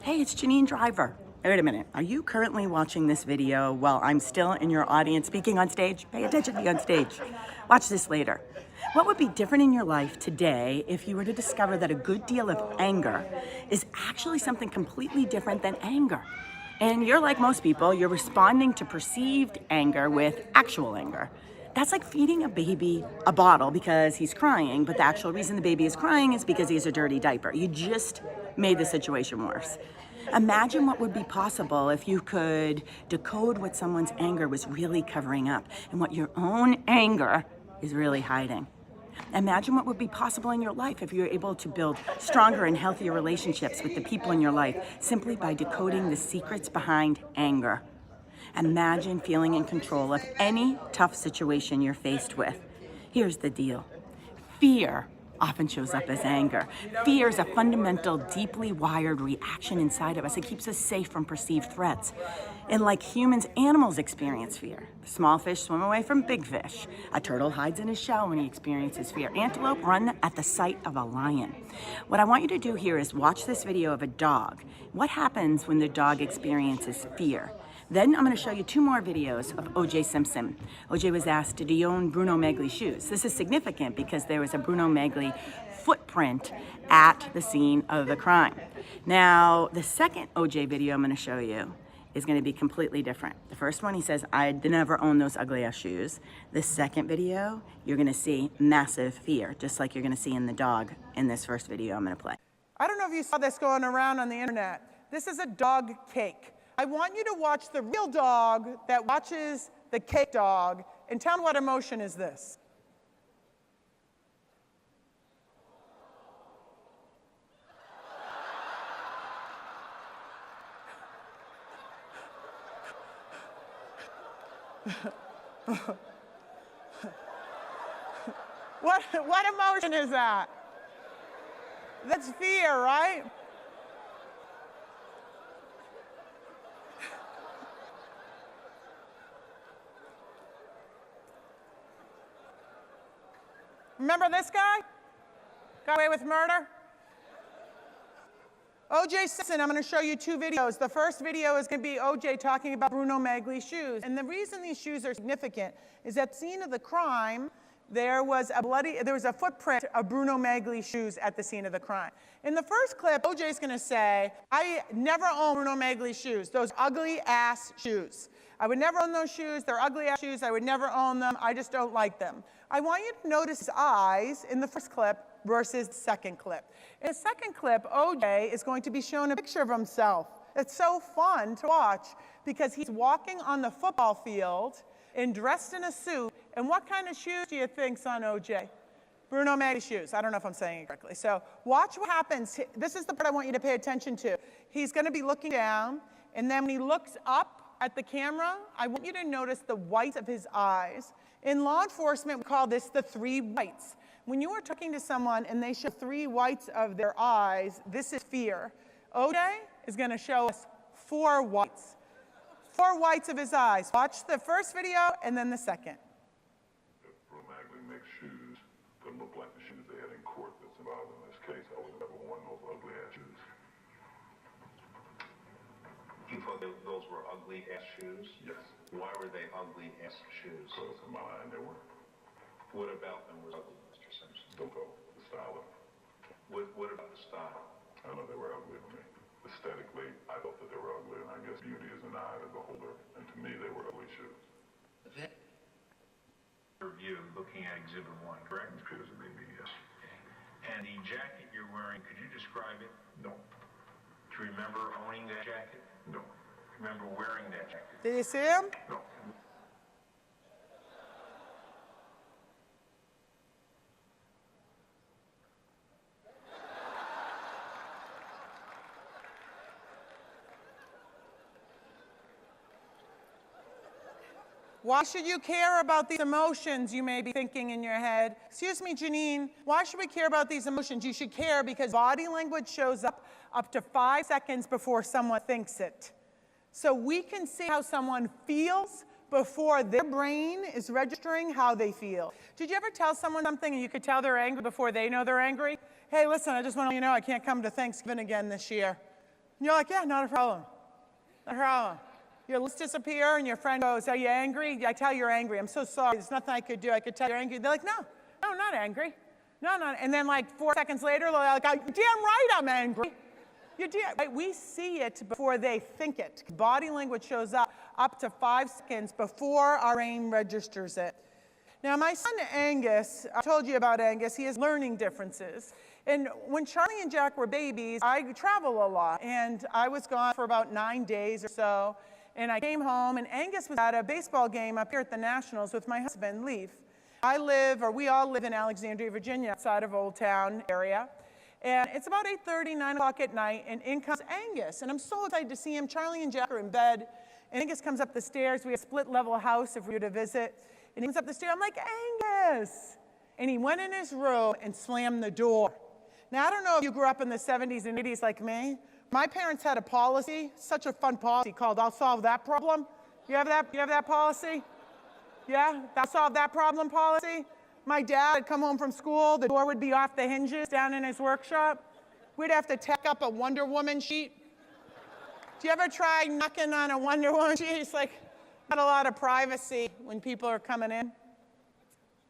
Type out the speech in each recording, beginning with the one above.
Hey, it's Janine Driver. Wait a minute, are you currently watching this video while I'm still in your audience speaking on stage? Pay attention to me on stage. Watch this later. What would be different in your life today if you were to discover that a good deal of anger is actually something completely different than anger? And you're like most people, you're responding to perceived anger with actual anger. That's like feeding a baby a bottle because he's crying, but the actual reason the baby is crying is because he has a dirty diaper. You just made the situation worse. Imagine what would be possible if you could decode what someone's anger was really covering up and what your own anger is really hiding. Imagine what would be possible in your life if you were able to build stronger and healthier relationships with the people in your life simply by decoding the secrets behind anger. Imagine feeling in control of any tough situation you're faced with. Here's the deal. Fear often shows up as anger. Fear is a fundamental, deeply wired reaction inside of us. It keeps us safe from perceived threats. And like humans, animals experience fear. Small fish swim away from big fish. A turtle hides in his shell when he experiences fear. Antelope run at the sight of a lion. What I want you to do here is watch this video of a dog. What happens when the dog experiences fear? Then I'm going to show you two more videos of O.J. Simpson. O.J. was asked, did he own Bruno Magli shoes? This is significant because there was a Bruno Magli footprint at the scene of the crime. Now, the second O.J. video I'm going to show you is going to be completely different. The first one, he says, I never owned those ugly ass shoes. The second video, you're going to see massive fear, just like you're going to see in the dog in this first video I'm going to play. I don't know if you saw this going around on the internet. This is a dog cake. I want you to watch the real dog that watches the cake dog and tell me what emotion is this. What emotion is that? That's fear, right? Remember this guy? Got away with murder? O.J. Simpson, I'm going to show you two videos. The first video is going to be O.J. talking about Bruno Magli shoes. And the reason these shoes are significant is at the scene of the crime, there was a footprint of Bruno Magli shoes at the scene of the crime. In the first clip, O.J. is going to say, I never owned Bruno Magli shoes, those ugly ass shoes. I would never own those shoes. They're ugly ass shoes. I would never own them. I just don't like them. I want you to notice his eyes in the first clip versus the second clip. In the second clip, O.J. is going to be shown a picture of himself. It's so fun to watch because he's walking on the football field and dressed in a suit. And what kind of shoes do you think's on O.J.? Bruno Magli shoes. I don't know if I'm saying it correctly. So watch what happens. This is the part I want you to pay attention to. He's going to be looking down, and then when he looks up at the camera, I want you to notice the whites of his eyes. In law enforcement, we call this the three whites. When you are talking to someone and they show three whites of their eyes, this is fear. O.J. is going to show us four whites. Four whites of his eyes. Watch the first video and then the second. Bruno Magli makes shoes that look like the shoes they had in court that's involved in this case. I would have never worn those ugly ass shoes. You thought those were ugly ass shoes? Yes. Why were they ugly ass shoes? Because in my mind they were. What about them was ugly, Mr. Simpson? The style of them. What about the style? I know they were ugly to me. Aesthetically, I thought that they were ugly, and I guess beauty is in the eye of the beholder, and to me they were ugly shoes. That review looking at Exhibit 1, correct? It appears to be me, yes. And the jacket you're wearing, could you describe it? No. Do you remember owning that jacket? No. Remember wearing that jacket? Did you see him? No. Why should you care about these emotions, you may be thinking in your head? Excuse me, Janine, why should we care about these emotions? You should care because body language shows up to 5 seconds before someone thinks it. So we can see how someone feels before their brain is registering how they feel. Did you ever tell someone something and you could tell they're angry before they know they're angry? Hey, listen, I just want to let you know I can't come to Thanksgiving again this year. And you're like, yeah, not a problem. Not a problem. Your lips disappear and your friend goes, are you angry? I tell you you're angry. I'm so sorry. There's nothing I could do. I could tell you're angry. They're like, no, not angry. No, not. And then like 4 seconds later, they're like, damn right I'm angry. You're damn right. We see it before they think it. Body language shows up to 5 seconds before our brain registers it. Now, my son Angus, I told you about Angus. He has learning differences. And when Charlie and Jack were babies, I travel a lot. And I was gone for about 9 days or so. And I came home, and Angus was at a baseball game up here at the Nationals with my husband, Leaf. We all live in Alexandria, Virginia, outside of Old Town area. And it's about 8:30, 9 o'clock at night, and in comes Angus. And I'm so excited to see him. Charlie and Jack are in bed. And Angus comes up the stairs. We have a split-level house if we were to visit. And he comes up the stairs. I'm like, Angus! And he went in his room and slammed the door. Now, I don't know if you grew up in the 70s and 80s like me. My parents had a policy, such a fun policy, called I'll solve that problem. You have that policy? Yeah? I'll solve that problem policy? My dad would come home from school, the door would be off the hinges down in his workshop. We'd have to tack up a Wonder Woman sheet. Do you ever try knocking on a Wonder Woman sheet? It's like, not a lot of privacy when people are coming in.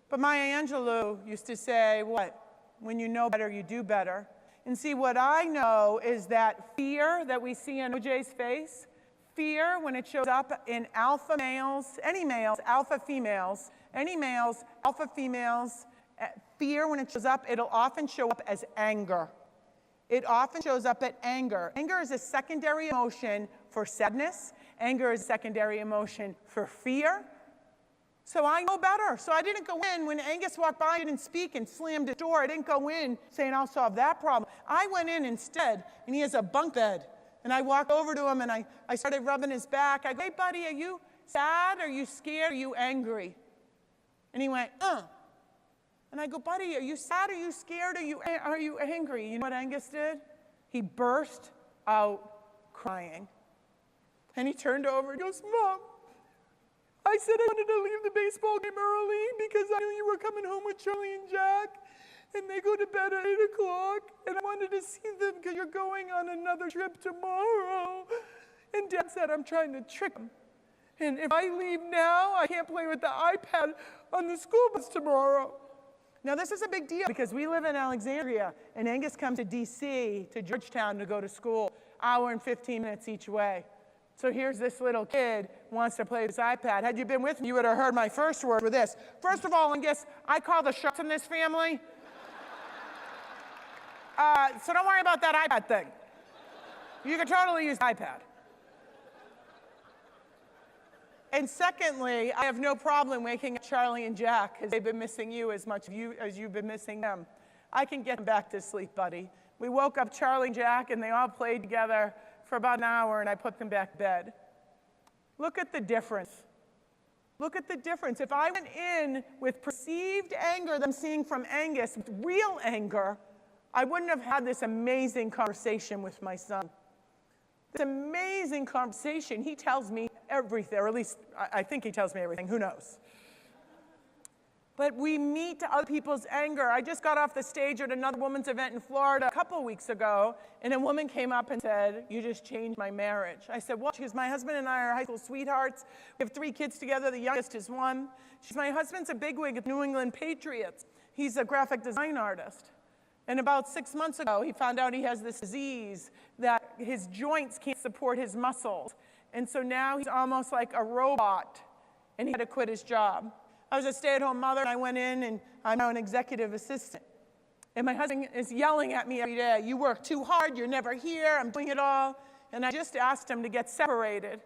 But Maya Angelou used to say, what? When you know better, you do better. And see, what I know is that fear that we see on OJ's face, fear when it shows up in alpha males, any males, alpha females, any males, alpha females, fear when it shows up, it'll often show up as anger. It often shows up as anger. Anger is a secondary emotion for sadness. Anger is a secondary emotion for fear. So I know better. So I didn't go in when Angus walked by, I didn't speak and slammed the door. I didn't go in saying, I'll solve that problem. I went in instead, and he has a bunk bed. And I walked over to him, and I started rubbing his back. I go, hey, buddy, are you sad? Are you scared? Are you angry? And he went, And I go, buddy, are you sad? Are you scared? Are you angry? You know what Angus did? He burst out crying. And he turned over and goes, Mom, I said I wanted to leave the baseball game early because I knew you were coming home with Charlie and Jack, and they go to bed at 8 o'clock, and I wanted to see them because you're going on another trip tomorrow. And Dad said I'm trying to trick him. And if I leave now, I can't play with the iPad on the school bus tomorrow. Now, this is a big deal because we live in Alexandria, and Angus comes to D.C., to Georgetown to go to school, hour and 15 minutes each way. So here's this little kid wants to play with his iPad. Had you been with me, you would have heard my first word with this. First of all, Angus, I call the shots in this family. So don't worry about that iPad thing. You can totally use the iPad. And secondly, I have no problem waking up Charlie and Jack because they've been missing you as much as you've been missing them. I can get them back to sleep, buddy. We woke up Charlie and Jack, and they all played together for about an hour, and I put them back to bed. Look at the difference. Look at the difference. If I went in with perceived anger that I'm seeing from Angus, with real anger, I wouldn't have had this amazing conversation with my son. This amazing conversation. He tells me everything, or at least I think he tells me everything. Who knows? But we meet other people's anger. I just got off the stage at another women's event in Florida a couple weeks ago, and a woman came up and said, you just changed my marriage. I said, well, because my husband and I are high school sweethearts. We have 3 kids together. The youngest is 1. She said, my husband's a bigwig at New England Patriots. He's a graphic design artist. And about 6 months ago, he found out he has this disease that his joints can't support his muscles. And so now he's almost like a robot, and he had to quit his job. I was a stay-at-home mother, and I went in, and I'm now an executive assistant. And my husband is yelling at me every day, you work too hard, you're never here, I'm doing it all. And I just asked him to get separated.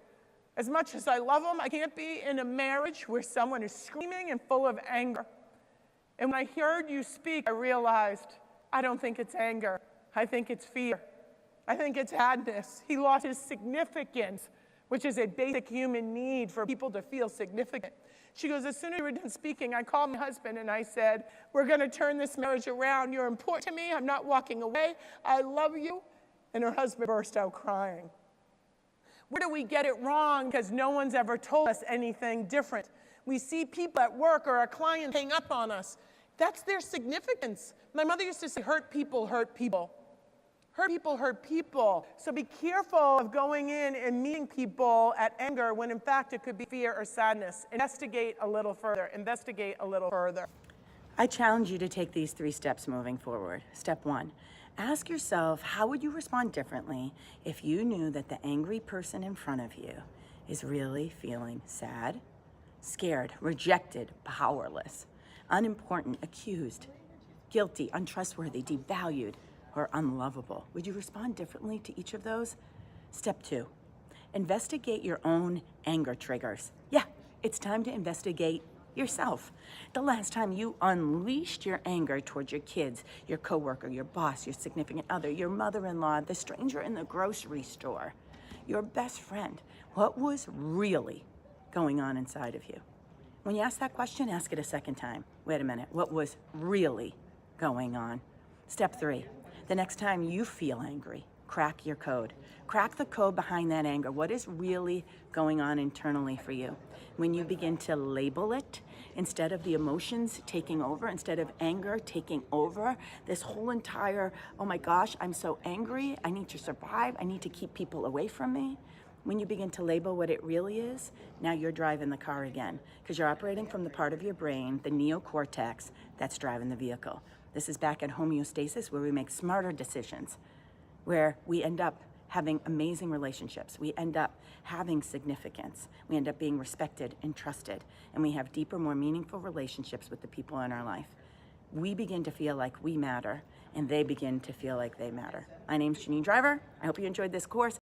As much as I love him, I can't be in a marriage where someone is screaming and full of anger. And when I heard you speak, I realized I don't think it's anger. I think it's fear. I think it's sadness. He lost his significance, which is a basic human need for people to feel significant. She goes, as soon as you were done speaking, I called my husband and I said, we're going to turn this marriage around. You're important to me. I'm not walking away. I love you. And her husband burst out crying. Where do we get it wrong? Because no one's ever told us anything different. We see people at work or a client hang up on us. That's their significance. My mother used to say, hurt people hurt people. Hurt people. So be careful of going in and meeting people at anger when in fact it could be fear or sadness. Investigate a little further. Investigate a little further. I challenge you to take these 3 steps moving forward. Step 1, ask yourself, how would you respond differently if you knew that the angry person in front of you is really feeling sad, scared, rejected, powerless, unimportant, accused, guilty, untrustworthy, devalued, or unlovable? Would you respond differently to each of those? Step 2, investigate your own anger triggers. Yeah, it's time to investigate yourself. The last time you unleashed your anger towards your kids, your coworker, your boss, your significant other, your mother-in-law, the stranger in the grocery store, your best friend, what was really going on inside of you? When you ask that question, ask it a second time. Wait a minute, what was really going on? Step 3, the next time you feel angry, crack your code. Crack the code behind that anger. What is really going on internally for you? When you begin to label it, instead of the emotions taking over, instead of anger taking over, this whole entire, oh my gosh, I'm so angry, I need to survive, I need to keep people away from me. When you begin to label what it really is, now you're driving the car again, because you're operating from the part of your brain, the neocortex, that's driving the vehicle. This is back at homeostasis, where we make smarter decisions, where we end up having amazing relationships. We end up having significance. We end up being respected and trusted. And we have deeper, more meaningful relationships with the people in our life. We begin to feel like we matter, and they begin to feel like they matter. My name's Janine Driver. I hope you enjoyed this course.